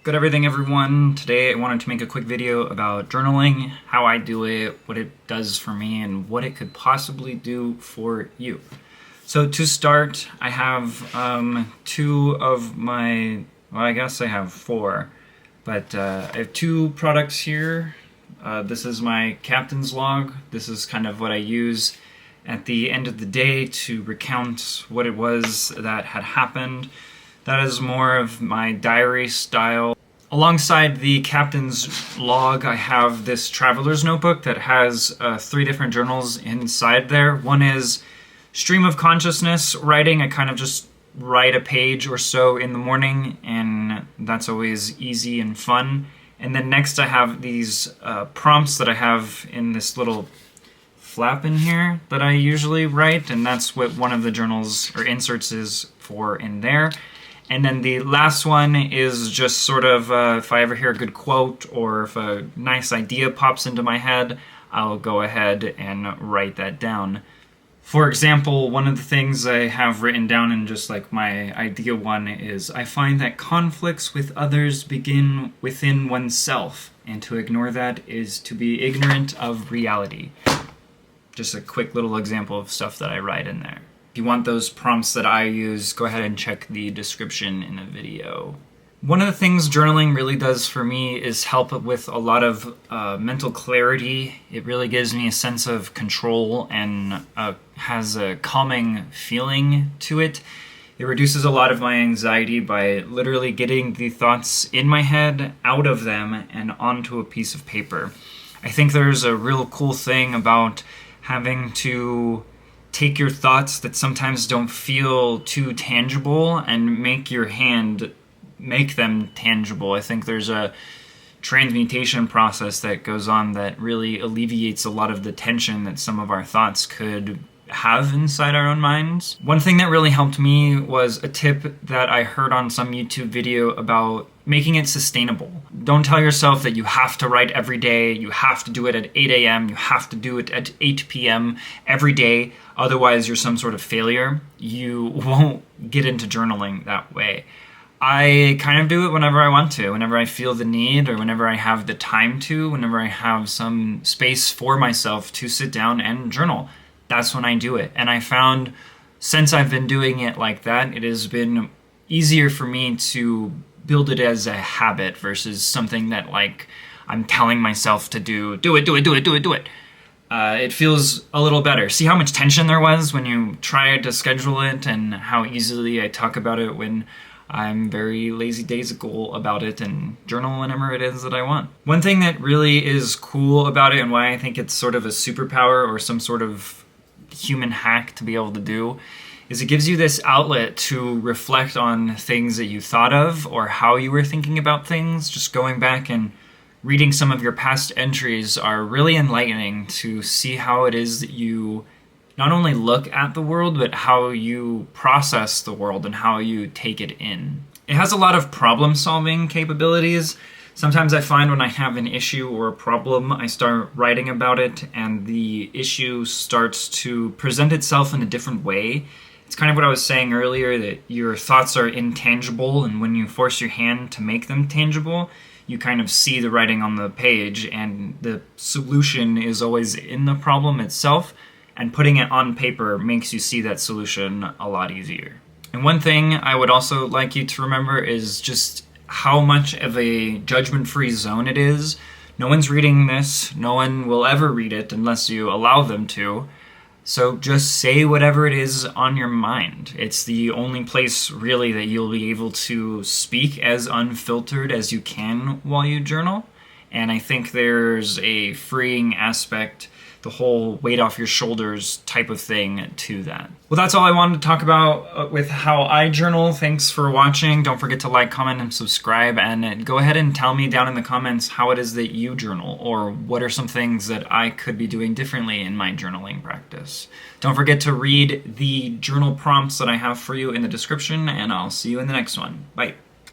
Good everything everyone. Today I wanted to make a quick video about journaling, how I do it, what it does for me, and what it could possibly do for you. So to start, I have two of my, well, I guess I have four, but I have two products here. This is my captain's log. This is kind of what I use at the end of the day to recount what it was that had happened. That is more of my diary style. Alongside the captain's log, I have this traveler's notebook that has three different journals inside there. One is stream of consciousness writing. I kind of just write a page or so in the morning, and that's always easy and fun. And then next I have these prompts that I have in this little flap in here that I usually write, and that's what one of the journals or inserts is for in there. And then the last one is just sort of if I ever hear a good quote or if a nice idea pops into my head, I'll go ahead and write that down. For example, one of the things I have written down in just like my idea one is, I find that conflicts with others begin within oneself, and to ignore that is to be ignorant of reality. Just a quick little example of stuff that I write in there. If you want those prompts that I use, go ahead and check the description in the video. One of the things journaling really does for me is help with a lot of mental clarity. It really gives me a sense of control and has a calming feeling to it. It reduces a lot of my anxiety by literally getting the thoughts in my head, out of them, and onto a piece of paper. I think there's a real cool thing about having to take your thoughts that sometimes don't feel too tangible and make your hand make them tangible. I think there's a transmutation process that goes on that really alleviates a lot of the tension that some of our thoughts could have inside our own minds. One thing that really helped me was a tip that I heard on some YouTube video about making it sustainable. Don't tell yourself that you have to write every day, you have to do it at 8 a.m., you have to do it at 8 p.m. every day, otherwise you're some sort of failure. You won't get into journaling that way. I kind of do it whenever I want to, whenever I feel the need or whenever I have the time to, whenever I have some space for myself to sit down and journal. That's when I do it. And I found since I've been doing it like that, it has been easier for me to build it as a habit versus something that like I'm telling myself to do it. It feels a little better. See how much tension there was when you try to schedule it, and how easily I talk about it when I'm very lazy-daisical about it and journal whenever it is that I want. One thing that really is cool about it, and why I think it's sort of a superpower or some sort of human hack to be able to do, is it gives you this outlet to reflect on things that you thought of or how you were thinking about things. Just going back and reading some of your past entries are really enlightening to see how it is that you not only look at the world, but how you process the world and how you take it in. It has a lot of problem-solving capabilities. Sometimes I find when I have an issue or a problem, I start writing about it and the issue starts to present itself in a different way. It's kind of what I was saying earlier, that your thoughts are intangible, and when you force your hand to make them tangible, you kind of see the writing on the page, and the solution is always in the problem itself, and putting it on paper makes you see that solution a lot easier. And one thing I would also like you to remember is just how much of a judgment-free zone it is. No one's reading this, no one will ever read it unless you allow them to. So just say whatever it is on your mind. It's the only place really that you'll be able to speak as unfiltered as you can while you journal. And I think there's a freeing aspect, the whole weight off your shoulders type of thing to that. Well, that's all I wanted to talk about with how I journal. Thanks for watching. Don't forget to like, comment, and subscribe, and go ahead and tell me down in the comments how it is that you journal, or what are some things that I could be doing differently in my journaling practice. Don't forget to read the journal prompts that I have for you in the description, and I'll see you in the next one. Bye.